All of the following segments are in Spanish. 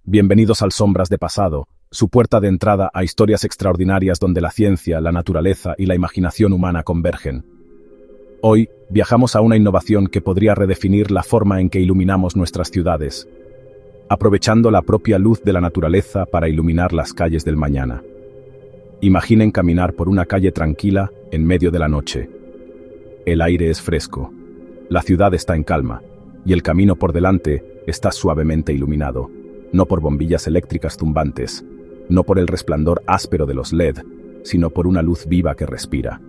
Bienvenidos al Sombras de Pasado, su puerta de entrada a historias extraordinarias donde la ciencia, la naturaleza y la imaginación humana convergen. Hoy, viajamos a una innovación que podría redefinir la forma en que iluminamos nuestras ciudades, aprovechando la propia luz de la naturaleza para iluminar las calles del mañana. Imaginen caminar por una calle tranquila en medio de la noche. El aire es fresco, la ciudad está en calma, y el camino por delante está suavemente iluminado, no por bombillas eléctricas zumbantes, no por el resplandor áspero de los LED, sino por una luz viva que respira.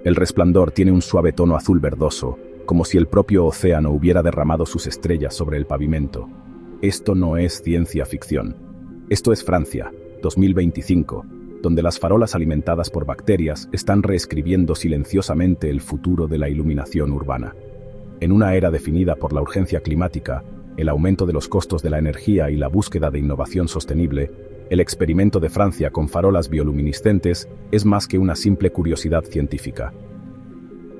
El resplandor tiene un suave tono azul verdoso, como si el propio océano hubiera derramado sus estrellas sobre el pavimento. Esto no es ciencia ficción. Esto es Francia, 2025, donde las farolas alimentadas por bacterias están reescribiendo silenciosamente el futuro de la iluminación urbana. En una era definida por la urgencia climática, el aumento de los costos de la energía y la búsqueda de innovación sostenible, el experimento de Francia con farolas bioluminiscentes es más que una simple curiosidad científica.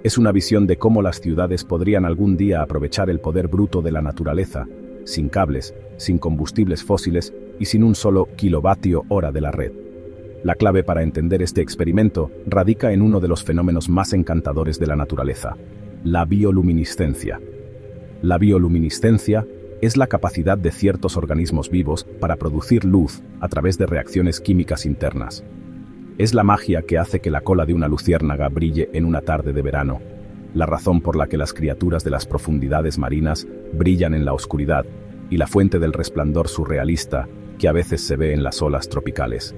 Es una visión de cómo las ciudades podrían algún día aprovechar el poder bruto de la naturaleza, sin cables, sin combustibles fósiles y sin un solo kilovatio-hora de la red. La clave para entender este experimento radica en uno de los fenómenos más encantadores de la naturaleza, la bioluminiscencia. La bioluminiscencia es la capacidad de ciertos organismos vivos para producir luz a través de reacciones químicas internas. Es la magia que hace que la cola de una luciérnaga brille en una tarde de verano, la razón por la que las criaturas de las profundidades marinas brillan en la oscuridad y la fuente del resplandor surrealista que a veces se ve en las olas tropicales.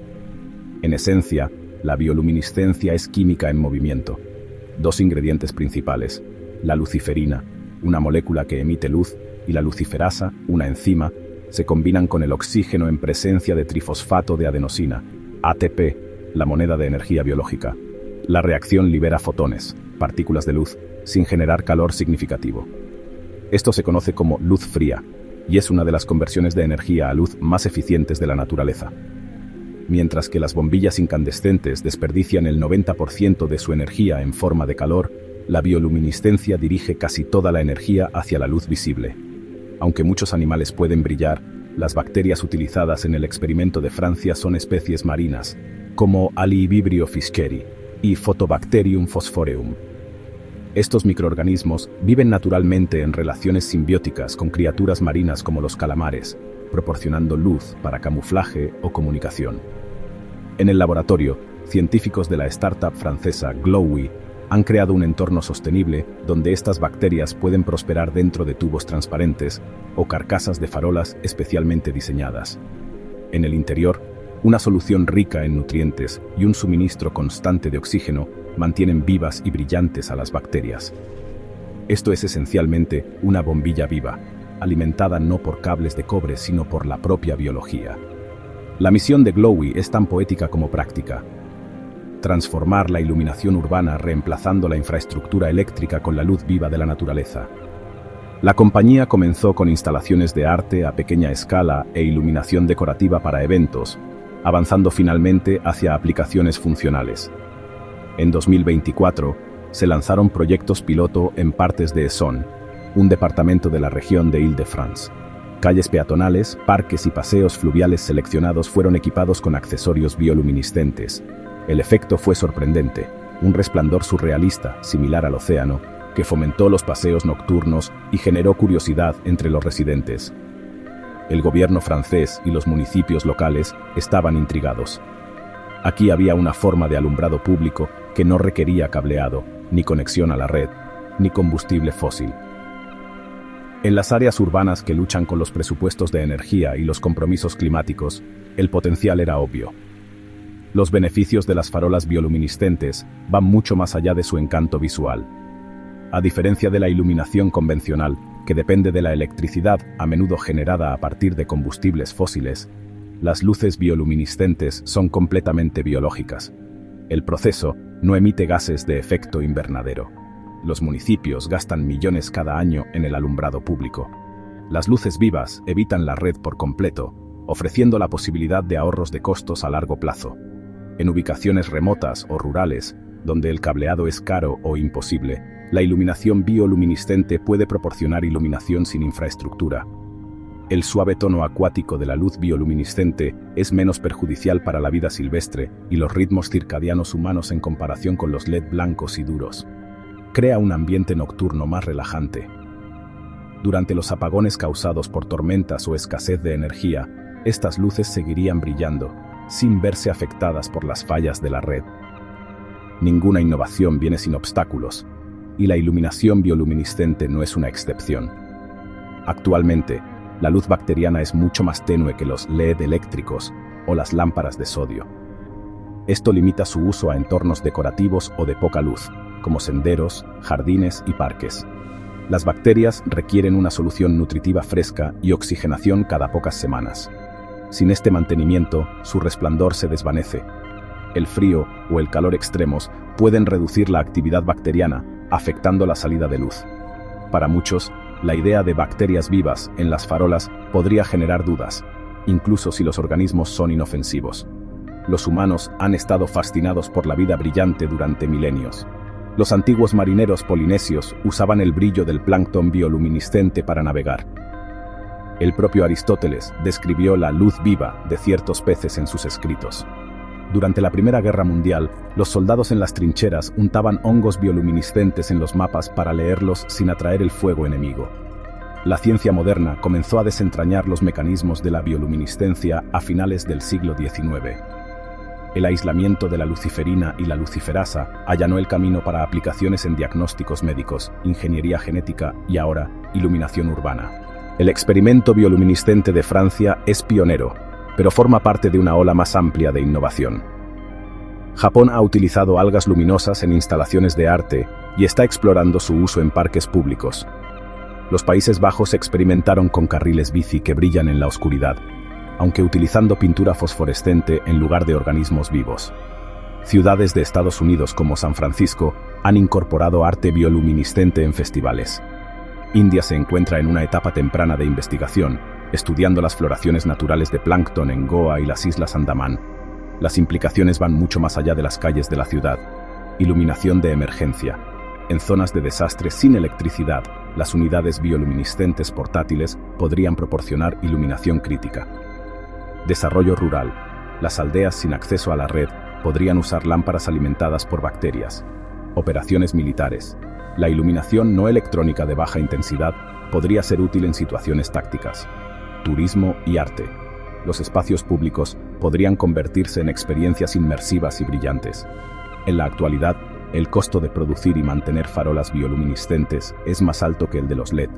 En esencia, la bioluminiscencia es química en movimiento. Dos ingredientes principales, la luciferina, una molécula que emite luz, y la luciferasa, una enzima, se combinan con el oxígeno en presencia de trifosfato de adenosina, ATP, la moneda de energía biológica. La reacción libera fotones, partículas de luz, sin generar calor significativo. Esto se conoce como luz fría, y es una de las conversiones de energía a luz más eficientes de la naturaleza. Mientras que las bombillas incandescentes desperdician el 90% de su energía en forma de calor, la bioluminiscencia dirige casi toda la energía hacia la luz visible. Aunque muchos animales pueden brillar, las bacterias utilizadas en el experimento de Francia son especies marinas, como Alivibrio fischeri y Photobacterium phosphoreum. Estos microorganismos viven naturalmente en relaciones simbióticas con criaturas marinas como los calamares, proporcionando luz para camuflaje o comunicación. En el laboratorio, científicos de la startup francesa Glowy han creado un entorno sostenible donde estas bacterias pueden prosperar dentro de tubos transparentes o carcasas de farolas especialmente diseñadas. En el interior, una solución rica en nutrientes y un suministro constante de oxígeno mantienen vivas y brillantes a las bacterias. Esto es esencialmente una bombilla viva, alimentada no por cables de cobre sino por la propia biología. La misión de Glowy es tan poética como práctica. Transformar la iluminación urbana reemplazando la infraestructura eléctrica con la luz viva de la naturaleza. La compañía comenzó con instalaciones de arte a pequeña escala e iluminación decorativa para eventos, avanzando finalmente hacia aplicaciones funcionales. En 2024, se lanzaron proyectos piloto en partes de Essonne, un departamento de la región de Île-de-France. Calles peatonales, parques y paseos fluviales seleccionados fueron equipados con accesorios bioluminiscentes. El efecto fue sorprendente, un resplandor surrealista, similar al océano, que fomentó los paseos nocturnos y generó curiosidad entre los residentes. El gobierno francés y los municipios locales estaban intrigados. Aquí había una forma de alumbrado público que no requería cableado, ni conexión a la red, ni combustible fósil. En las áreas urbanas que luchan con los presupuestos de energía y los compromisos climáticos, el potencial era obvio. Los beneficios de las farolas bioluminiscentes van mucho más allá de su encanto visual. A diferencia de la iluminación convencional, que depende de la electricidad a menudo generada a partir de combustibles fósiles, las luces bioluminiscentes son completamente biológicas. El proceso no emite gases de efecto invernadero. Los municipios gastan millones cada año en el alumbrado público. Las luces vivas evitan la red por completo, ofreciendo la posibilidad de ahorros de costos a largo plazo. En ubicaciones remotas o rurales, donde el cableado es caro o imposible, la iluminación bioluminiscente puede proporcionar iluminación sin infraestructura. El suave tono acuático de la luz bioluminiscente es menos perjudicial para la vida silvestre y los ritmos circadianos humanos en comparación con los LED blancos y duros. Crea un ambiente nocturno más relajante. Durante los apagones causados por tormentas o escasez de energía, estas luces seguirían brillando, sin verse afectadas por las fallas de la red. Ninguna innovación viene sin obstáculos, y la iluminación bioluminiscente no es una excepción. Actualmente, la luz bacteriana es mucho más tenue que los LED eléctricos o las lámparas de sodio. Esto limita su uso a entornos decorativos o de poca luz, como senderos, jardines y parques. Las bacterias requieren una solución nutritiva fresca y oxigenación cada pocas semanas. Sin este mantenimiento, su resplandor se desvanece. El frío o el calor extremos pueden reducir la actividad bacteriana, afectando la salida de luz. Para muchos, la idea de bacterias vivas en las farolas podría generar dudas, incluso si los organismos son inofensivos. Los humanos han estado fascinados por la vida brillante durante milenios. Los antiguos marineros polinesios usaban el brillo del plancton bioluminiscente para navegar. El propio Aristóteles describió la luz viva de ciertos peces en sus escritos. Durante la Primera Guerra Mundial, los soldados en las trincheras untaban hongos bioluminiscentes en los mapas para leerlos sin atraer el fuego enemigo. La ciencia moderna comenzó a desentrañar los mecanismos de la bioluminiscencia a finales del siglo XIX. El aislamiento de la luciferina y la luciferasa allanó el camino para aplicaciones en diagnósticos médicos, ingeniería genética y ahora, iluminación urbana. El experimento bioluminiscente de Francia es pionero, pero forma parte de una ola más amplia de innovación. Japón ha utilizado algas luminosas en instalaciones de arte y está explorando su uso en parques públicos. Los Países Bajos experimentaron con carriles bici que brillan en la oscuridad, aunque utilizando pintura fosforescente en lugar de organismos vivos. Ciudades de Estados Unidos como San Francisco han incorporado arte bioluminiscente en festivales. India se encuentra en una etapa temprana de investigación, estudiando las floraciones naturales de plancton en Goa y las Islas Andamán. Las implicaciones van mucho más allá de las calles de la ciudad. Iluminación de emergencia. En zonas de desastre sin electricidad, las unidades bioluminiscentes portátiles podrían proporcionar iluminación crítica. Desarrollo rural. Las aldeas sin acceso a la red podrían usar lámparas alimentadas por bacterias. Operaciones militares. La iluminación no electrónica de baja intensidad podría ser útil en situaciones tácticas. Turismo y arte. Los espacios públicos podrían convertirse en experiencias inmersivas y brillantes. En la actualidad, el costo de producir y mantener farolas bioluminiscentes es más alto que el de los LED.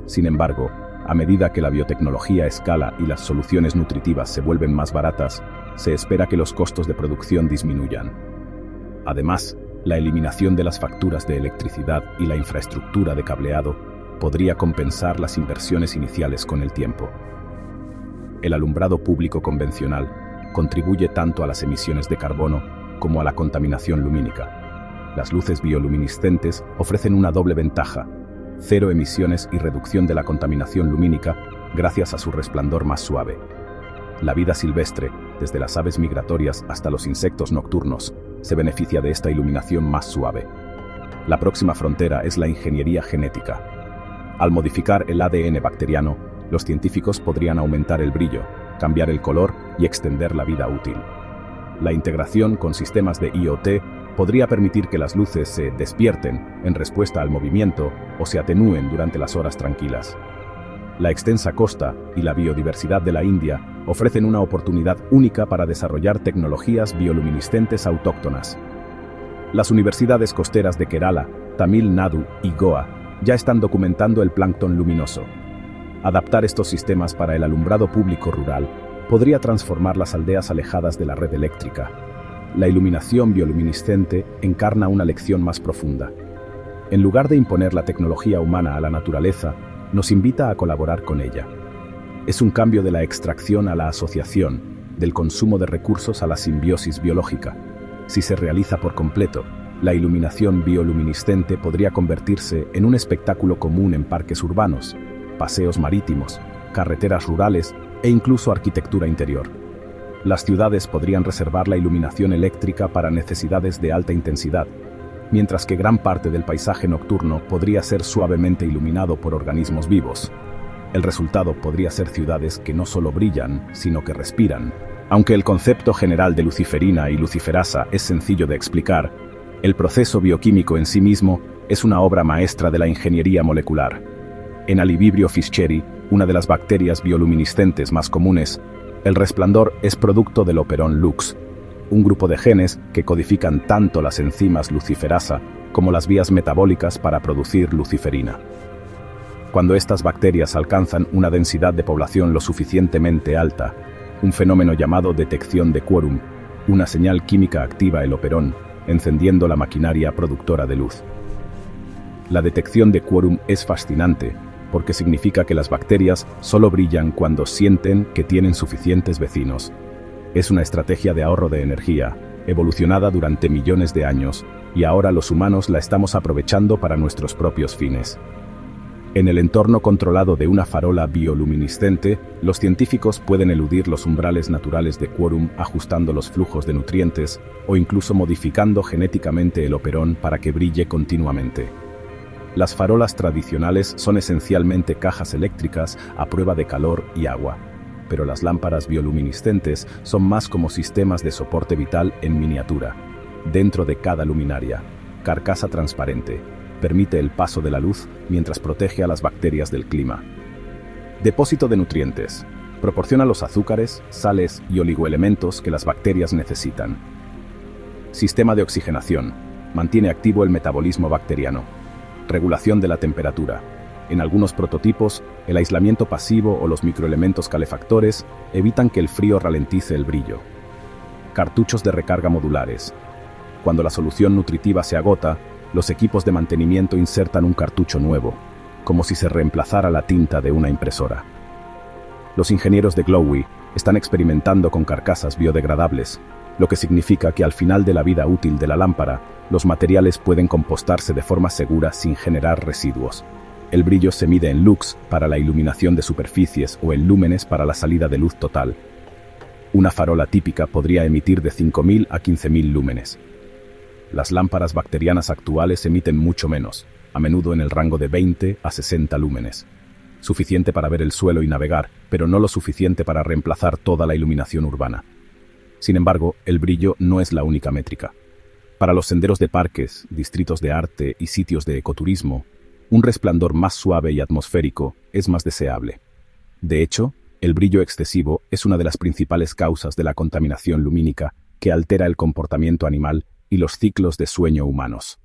Sin embargo, a medida que la biotecnología escala y las soluciones nutritivas se vuelven más baratas, se espera que los costos de producción disminuyan. Además, la eliminación de las facturas de electricidad y la infraestructura de cableado podría compensar las inversiones iniciales con el tiempo. El alumbrado público convencional contribuye tanto a las emisiones de carbono como a la contaminación lumínica. Las luces bioluminiscentes ofrecen una doble ventaja: cero emisiones y reducción de la contaminación lumínica gracias a su resplandor más suave. La vida silvestre, desde las aves migratorias hasta los insectos nocturnos, se beneficia de esta iluminación más suave. La próxima frontera es la ingeniería genética. Al modificar el ADN bacteriano, los científicos podrían aumentar el brillo, cambiar el color y extender la vida útil. La integración con sistemas de IoT podría permitir que las luces se despierten en respuesta al movimiento o se atenúen durante las horas tranquilas. La extensa costa y la biodiversidad de la India ofrecen una oportunidad única para desarrollar tecnologías bioluminiscentes autóctonas. Las universidades costeras de Kerala, Tamil Nadu y Goa ya están documentando el plancton luminoso. Adaptar estos sistemas para el alumbrado público rural podría transformar las aldeas alejadas de la red eléctrica. La iluminación bioluminiscente encarna una lección más profunda. En lugar de imponer la tecnología humana a la naturaleza, nos invita a colaborar con ella. Es un cambio de la extracción a la asociación, del consumo de recursos a la simbiosis biológica. Si se realiza por completo, la iluminación bioluminiscente podría convertirse en un espectáculo común en parques urbanos, paseos marítimos, carreteras rurales e incluso arquitectura interior. Las ciudades podrían reservar la iluminación eléctrica para necesidades de alta intensidad, mientras que gran parte del paisaje nocturno podría ser suavemente iluminado por organismos vivos. El resultado podría ser ciudades que no solo brillan, sino que respiran. Aunque el concepto general de luciferina y luciferasa es sencillo de explicar, el proceso bioquímico en sí mismo es una obra maestra de la ingeniería molecular. En Alivibrio fischeri, una de las bacterias bioluminiscentes más comunes, el resplandor es producto del operón lux, un grupo de genes que codifican tanto las enzimas luciferasa como las vías metabólicas para producir luciferina. Cuando estas bacterias alcanzan una densidad de población lo suficientemente alta, un fenómeno llamado detección de quórum, una señal química activa el operón, encendiendo la maquinaria productora de luz. La detección de quórum es fascinante, porque significa que las bacterias solo brillan cuando sienten que tienen suficientes vecinos. Es una estrategia de ahorro de energía, evolucionada durante millones de años, y ahora los humanos la estamos aprovechando para nuestros propios fines. En el entorno controlado de una farola bioluminiscente, los científicos pueden eludir los umbrales naturales de quórum ajustando los flujos de nutrientes o incluso modificando genéticamente el operón para que brille continuamente. Las farolas tradicionales son esencialmente cajas eléctricas a prueba de calor y agua, pero las lámparas bioluminiscentes son más como sistemas de soporte vital en miniatura. Dentro de cada luminaria, carcasa transparente, permite el paso de la luz mientras protege a las bacterias del clima. Depósito de nutrientes. Proporciona los azúcares, sales y oligoelementos que las bacterias necesitan. Sistema de oxigenación. Mantiene activo el metabolismo bacteriano. Regulación de la temperatura. En algunos prototipos, el aislamiento pasivo o los microelementos calefactores evitan que el frío ralentice el brillo. Cartuchos de recarga modulares. Cuando la solución nutritiva se agota, los equipos de mantenimiento insertan un cartucho nuevo, como si se reemplazara la tinta de una impresora. Los ingenieros de Glowy están experimentando con carcasas biodegradables, lo que significa que al final de la vida útil de la lámpara, los materiales pueden compostarse de forma segura sin generar residuos. El brillo se mide en lux para la iluminación de superficies o en lúmenes para la salida de luz total. Una farola típica podría emitir de 5.000 a 15.000 lúmenes. Las lámparas bacterianas actuales emiten mucho menos, a menudo en el rango de 20 a 60 lúmenes. Suficiente para ver el suelo y navegar, pero no lo suficiente para reemplazar toda la iluminación urbana. Sin embargo, el brillo no es la única métrica. Para los senderos de parques, distritos de arte y sitios de ecoturismo, un resplandor más suave y atmosférico es más deseable. De hecho, el brillo excesivo es una de las principales causas de la contaminación lumínica que altera el comportamiento animal y los ciclos de sueño humanos.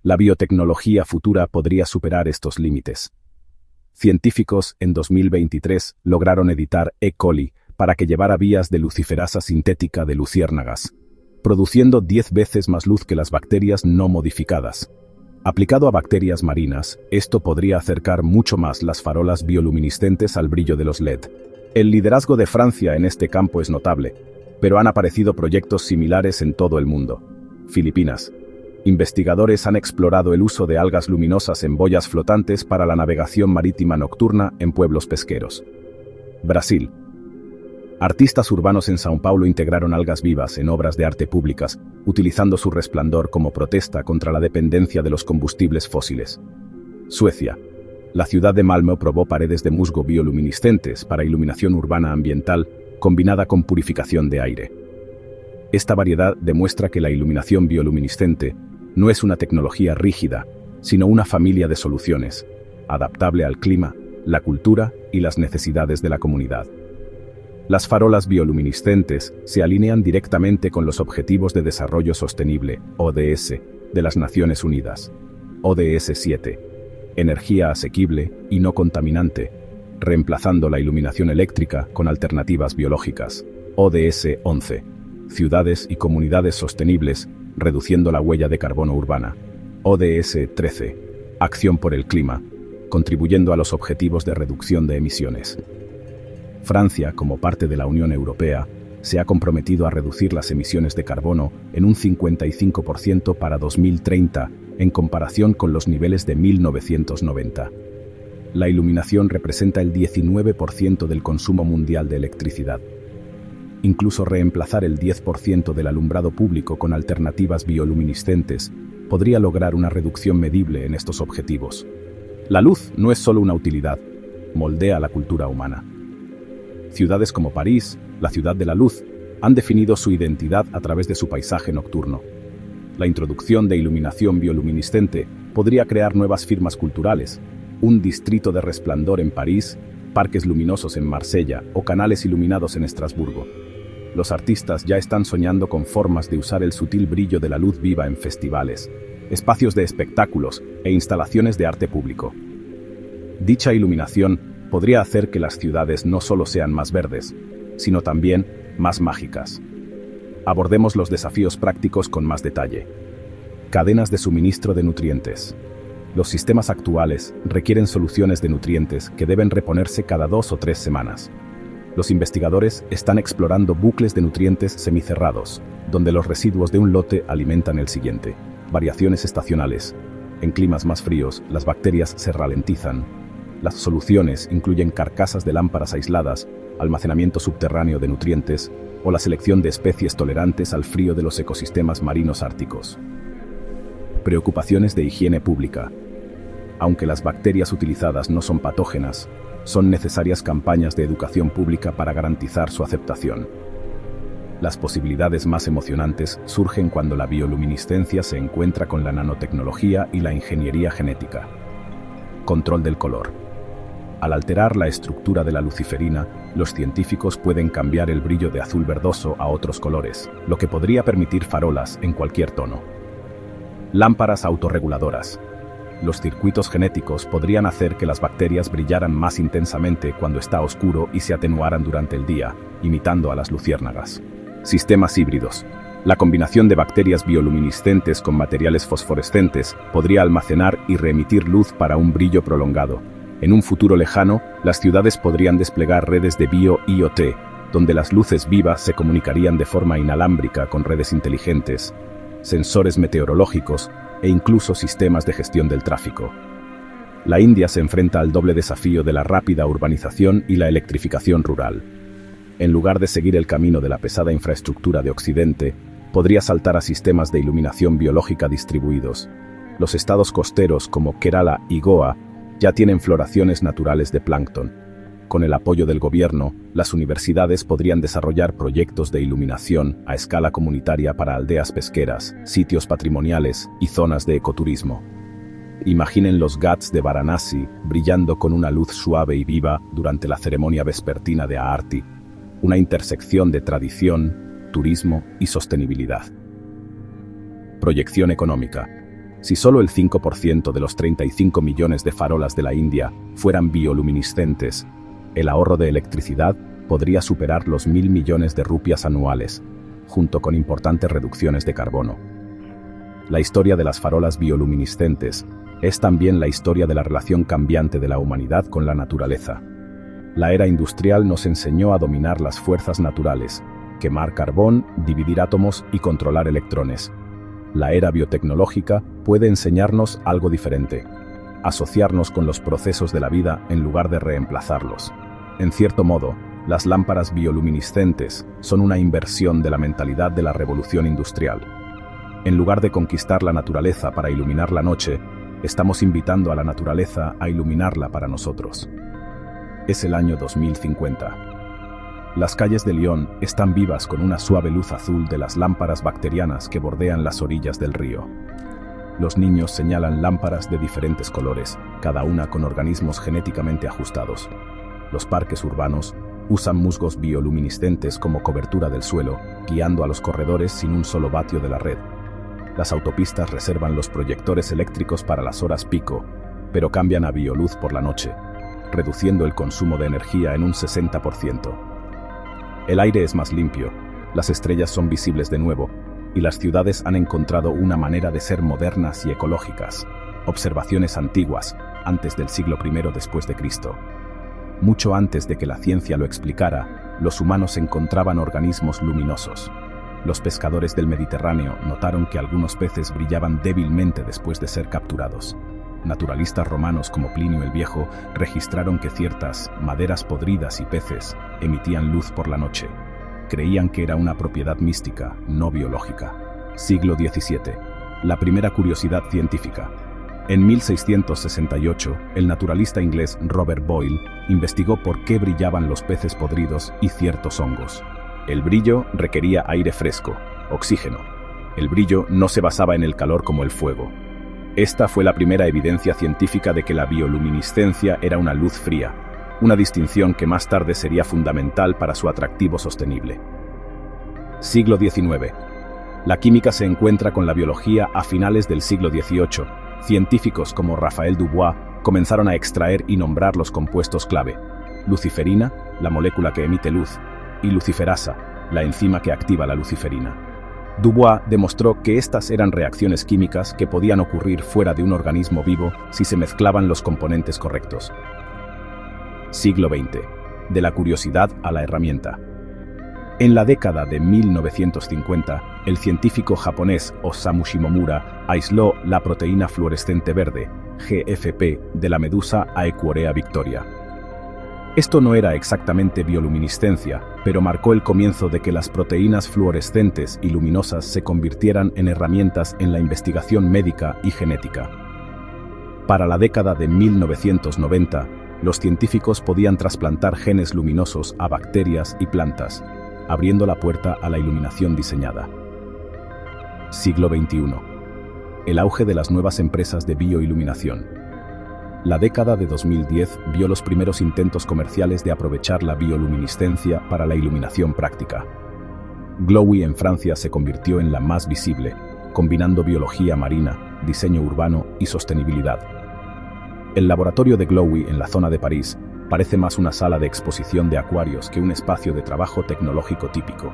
La biotecnología futura podría superar estos límites. Científicos en 2023 lograron editar E. coli para que llevara vías de luciferasa sintética de luciérnagas, produciendo 10 veces más luz que las bacterias no modificadas. Aplicado a bacterias marinas, esto podría acercar mucho más las farolas bioluminiscentes al brillo de los LED. El liderazgo de Francia en este campo es notable, pero han aparecido proyectos similares en todo el mundo. Filipinas. Investigadores han explorado el uso de algas luminosas en boyas flotantes para la navegación marítima nocturna en pueblos pesqueros. Brasil. Artistas urbanos en São Paulo integraron algas vivas en obras de arte públicas, utilizando su resplandor como protesta contra la dependencia de los combustibles fósiles. Suecia. La ciudad de Malmö probó paredes de musgo bioluminiscentes para iluminación urbana ambiental combinada con purificación de aire. Esta variedad demuestra que la iluminación bioluminiscente no es una tecnología rígida, sino una familia de soluciones, adaptable al clima, la cultura y las necesidades de la comunidad. Las farolas bioluminiscentes se alinean directamente con los Objetivos de Desarrollo Sostenible, ODS, de las Naciones Unidas. ODS 7. Energía asequible y no contaminante, reemplazando la iluminación eléctrica con alternativas biológicas. ODS 11. Ciudades y comunidades sostenibles, reduciendo la huella de carbono urbana. ODS 13. Acción por el clima, contribuyendo a los objetivos de reducción de emisiones. Francia, como parte de la Unión Europea, se ha comprometido a reducir las emisiones de carbono en un 55% para 2030, en comparación con los niveles de 1990. La iluminación representa el 19% del consumo mundial de electricidad. Incluso reemplazar el 10% del alumbrado público con alternativas bioluminiscentes podría lograr una reducción medible en estos objetivos. La luz no es solo una utilidad. moldea la cultura humana. Ciudades como París, la ciudad de la luz, han definido su identidad a través de su paisaje nocturno. La introducción de iluminación bioluminiscente podría crear nuevas firmas culturales, un distrito de resplandor en París, parques luminosos en Marsella o canales iluminados en Estrasburgo. Los artistas ya están soñando con formas de usar el sutil brillo de la luz viva en festivales, espacios de espectáculos e instalaciones de arte público. Dicha iluminación podría hacer que las ciudades no solo sean más verdes, sino también más mágicas. Abordemos los desafíos prácticos con más detalle. Cadenas de suministro de nutrientes. Los sistemas actuales requieren soluciones de nutrientes que deben reponerse cada 2 o 3 semanas. Los investigadores están explorando bucles de nutrientes semicerrados, donde los residuos de un lote alimentan el siguiente. Variaciones estacionales. En climas más fríos, las bacterias se ralentizan. Las soluciones incluyen carcasas de lámparas aisladas, almacenamiento subterráneo de nutrientes o la selección de especies tolerantes al frío de los ecosistemas marinos árticos. Preocupaciones de higiene pública. Aunque las bacterias utilizadas no son patógenas, son necesarias campañas de educación pública para garantizar su aceptación. Las posibilidades más emocionantes surgen cuando la bioluminiscencia se encuentra con la nanotecnología y la ingeniería genética. Control del color. Al alterar la estructura de la luciferina, los científicos pueden cambiar el brillo de azul verdoso a otros colores, lo que podría permitir farolas en cualquier tono. Lámparas autorreguladoras. Los circuitos genéticos podrían hacer que las bacterias brillaran más intensamente cuando está oscuro y se atenuaran durante el día, imitando a las luciérnagas. Sistemas híbridos. La combinación de bacterias bioluminiscentes con materiales fosforescentes podría almacenar y reemitir luz para un brillo prolongado. En un futuro lejano, las ciudades podrían desplegar redes de bio-IoT, donde las luces vivas se comunicarían de forma inalámbrica con redes inteligentes, sensores meteorológicos e incluso sistemas de gestión del tráfico. La India se enfrenta al doble desafío de la rápida urbanización y la electrificación rural. En lugar de seguir el camino de la pesada infraestructura de Occidente, podría saltar a sistemas de iluminación biológica distribuidos. Los estados costeros como Kerala y Goa ya tienen floraciones naturales de plancton. Con el apoyo del gobierno, las universidades podrían desarrollar proyectos de iluminación a escala comunitaria para aldeas pesqueras, sitios patrimoniales y zonas de ecoturismo. Imaginen los Ghats de Varanasi brillando con una luz suave y viva durante la ceremonia vespertina de Aarti, una intersección de tradición, turismo y sostenibilidad. Proyección económica. Si solo el 5% de los 35 millones de farolas de la India fueran bioluminiscentes, el ahorro de electricidad podría superar los 1.000 millones de rupias anuales, junto con importantes reducciones de carbono. La historia de las farolas bioluminiscentes es también la historia de la relación cambiante de la humanidad con la naturaleza. La era industrial nos enseñó a dominar las fuerzas naturales, quemar carbón, dividir átomos y controlar electrones. La era biotecnológica puede enseñarnos algo diferente: asociarnos con los procesos de la vida en lugar de reemplazarlos. En cierto modo, las lámparas bioluminiscentes son una inversión de la mentalidad de la revolución industrial. En lugar de conquistar la naturaleza para iluminar la noche, estamos invitando a la naturaleza a iluminarla para nosotros. Es el año 2050. Las calles de Lyon están vivas con una suave luz azul de las lámparas bacterianas que bordean las orillas del río. Los niños señalan lámparas de diferentes colores, cada una con organismos genéticamente ajustados. Los parques urbanos usan musgos bioluminiscentes como cobertura del suelo, guiando a los corredores sin un solo vatio de la red. Las autopistas reservan los proyectores eléctricos para las horas pico, pero cambian a bioluz por la noche, reduciendo el consumo de energía en un 60%. El aire es más limpio, las estrellas son visibles de nuevo, y las ciudades han encontrado una manera de ser modernas y ecológicas. Observaciones antiguas, antes del siglo I después de Cristo. Mucho antes de que la ciencia lo explicara, los humanos encontraban organismos luminosos. Los pescadores del Mediterráneo notaron que algunos peces brillaban débilmente después de ser capturados. Naturalistas romanos como Plinio el Viejo registraron que ciertas maderas podridas y peces emitían luz por la noche. Creían que era una propiedad mística, no biológica. Siglo XVII. La primera curiosidad científica. En 1668, el naturalista inglés Robert Boyle investigó por qué brillaban los peces podridos y ciertos hongos. El brillo requería aire fresco, oxígeno. El brillo no se basaba en el calor como el fuego. Esta fue la primera evidencia científica de que la bioluminiscencia era una luz fría, una distinción que más tarde sería fundamental para su atractivo sostenible. Siglo XIX. La química se encuentra con la biología a finales del siglo XVIII. Científicos como Raphael Dubois comenzaron a extraer y nombrar los compuestos clave: luciferina, la molécula que emite luz, y luciferasa, la enzima que activa la luciferina. Dubois demostró que estas eran reacciones químicas que podían ocurrir fuera de un organismo vivo si se mezclaban los componentes correctos. Siglo XX. De la curiosidad a la herramienta. En la década de 1950, el científico japonés Osamu Shimomura aisló la proteína fluorescente verde, GFP, de la medusa Aequorea victoria. Esto no era exactamente bioluminiscencia, pero marcó el comienzo de que las proteínas fluorescentes y luminosas se convirtieran en herramientas en la investigación médica y genética. Para la década de 1990, los científicos podían trasplantar genes luminosos a bacterias y plantas, abriendo la puerta a la iluminación diseñada. Siglo XXI. El auge de las nuevas empresas de bioiluminación. La década de 2010 vio los primeros intentos comerciales de aprovechar la bioluminiscencia para la iluminación práctica. Glowy en Francia se convirtió en la más visible, combinando biología marina, diseño urbano y sostenibilidad. El laboratorio de Glowy en la zona de París parece más una sala de exposición de acuarios que un espacio de trabajo tecnológico típico.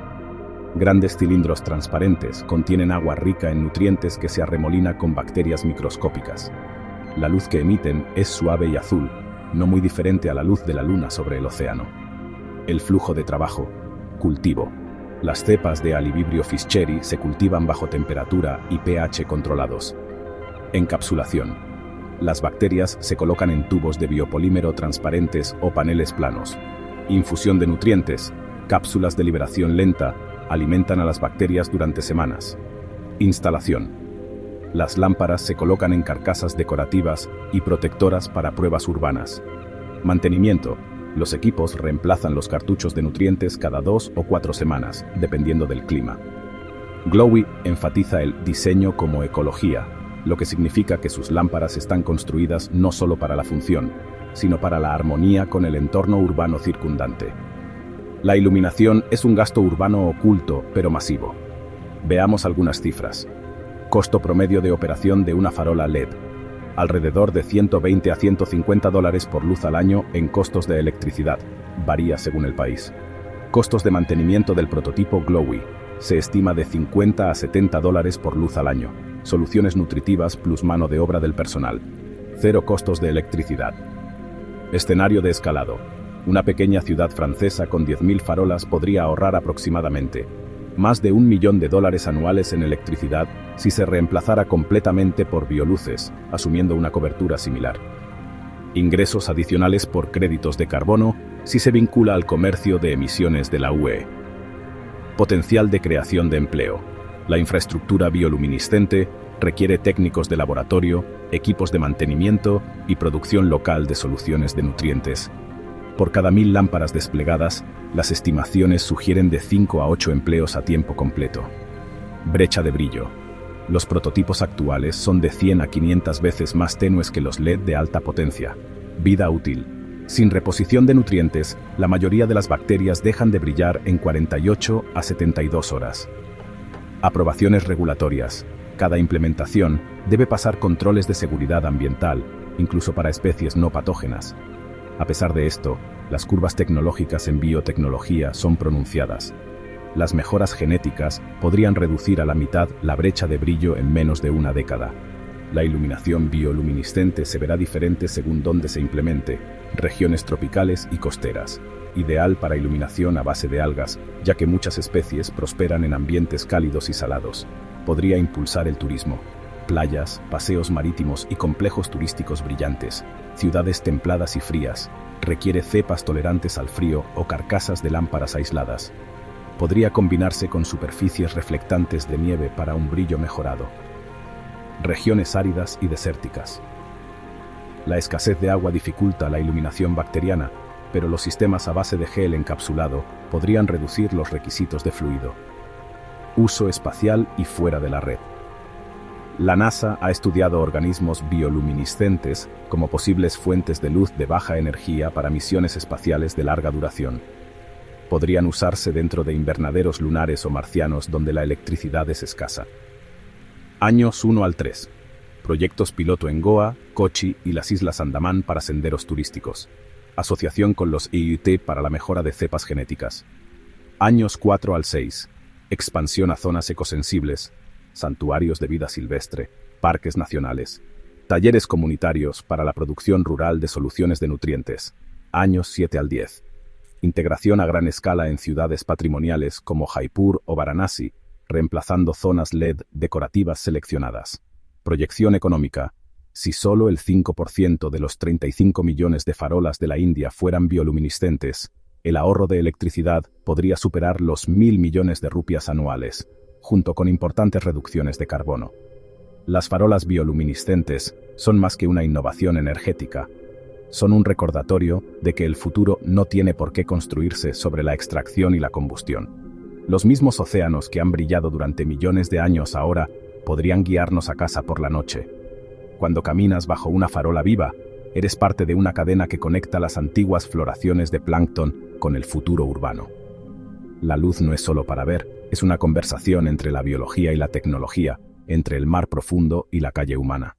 Grandes cilindros transparentes contienen agua rica en nutrientes que se arremolina con bacterias microscópicas. La luz que emiten es suave y azul, no muy diferente a la luz de la luna sobre el océano. El flujo de trabajo. Cultivo. Las cepas de Alivibrio fischeri se cultivan bajo temperatura y pH controlados. Encapsulación. Las bacterias se colocan en tubos de biopolímero transparentes o paneles planos. Infusión de nutrientes. Cápsulas de liberación lenta alimentan a las bacterias durante semanas. Instalación. Las lámparas se colocan en carcasas decorativas y protectoras para pruebas urbanas. Mantenimiento. Los equipos reemplazan los cartuchos de nutrientes cada 2 o 4 semanas, dependiendo del clima. Glowy enfatiza el diseño como ecología, lo que significa que sus lámparas están construidas no solo para la función, sino para la armonía con el entorno urbano circundante. La iluminación es un gasto urbano oculto, pero masivo. Veamos algunas cifras. Costo promedio de operación de una farola LED. Alrededor de $120 a $150 por luz al año en costos de electricidad. Varía según el país. Costos de mantenimiento del prototipo Glowy. Se estima de $50 a $70 por luz al año. Soluciones nutritivas plus mano de obra del personal. Cero costos de electricidad. Escenario de escalado. Una pequeña ciudad francesa con 10.000 farolas podría ahorrar aproximadamente más de $1 millón anuales en electricidad si se reemplazara completamente por bioluces, asumiendo una cobertura similar. Ingresos adicionales por créditos de carbono si se vincula al comercio de emisiones de la UE. Potencial de creación de empleo. La infraestructura bioluminiscente requiere técnicos de laboratorio, equipos de mantenimiento y producción local de soluciones de nutrientes. Por cada 1.000 lámparas desplegadas, las estimaciones sugieren de 5 a 8 empleos a tiempo completo. Brecha de brillo. Los prototipos actuales son de 100 a 500 veces más tenues que los LED de alta potencia. Vida útil. Sin reposición de nutrientes, la mayoría de las bacterias dejan de brillar en 48 a 72 horas. Aprobaciones regulatorias. Cada implementación debe pasar controles de seguridad ambiental, incluso para especies no patógenas. A pesar de esto, las curvas tecnológicas en biotecnología son pronunciadas. Las mejoras genéticas podrían reducir a la mitad la brecha de brillo en menos de una década. La iluminación bioluminiscente se verá diferente según dónde se implemente, regiones tropicales y costeras. Ideal para iluminación a base de algas, ya que muchas especies prosperan en ambientes cálidos y salados. Podría impulsar el turismo. Playas, paseos marítimos y complejos turísticos brillantes, ciudades templadas y frías, requiere cepas tolerantes al frío o carcasas de lámparas aisladas. Podría combinarse con superficies reflectantes de nieve para un brillo mejorado. regiones áridas y desérticas. La escasez de agua dificulta la iluminación bacteriana, pero los sistemas a base de gel encapsulado podrían reducir los requisitos de fluido. Uso espacial y fuera de la red. La NASA ha estudiado organismos bioluminiscentes como posibles fuentes de luz de baja energía para misiones espaciales de larga duración. Podrían usarse dentro de invernaderos lunares o marcianos donde la electricidad es escasa. Años 1 al 3. Proyectos piloto en Goa, Kochi y las Islas Andamán para senderos turísticos. Asociación con los IUT para la mejora de cepas genéticas. Años 4 al 6. Expansión a zonas ecosensibles, santuarios de vida silvestre, parques nacionales. Talleres comunitarios para la producción rural de soluciones de nutrientes. Años 7 al 10. Integración a gran escala en ciudades patrimoniales como Jaipur o Varanasi, reemplazando zonas LED decorativas seleccionadas. Proyección económica. Si solo el 5% de los 35 millones de farolas de la India fueran bioluminiscentes, el ahorro de electricidad podría superar los 1.000 millones de rupias anuales, junto con importantes reducciones de carbono. Las farolas bioluminiscentes son más que una innovación energética. Son un recordatorio de que el futuro no tiene por qué construirse sobre la extracción y la combustión. Los mismos océanos que han brillado durante millones de años ahora podrían guiarnos a casa por la noche. Cuando caminas bajo una farola viva, eres parte de una cadena que conecta las antiguas floraciones de plancton con el futuro urbano. La luz no es solo para ver, es una conversación entre la biología y la tecnología, entre el mar profundo y la calle humana.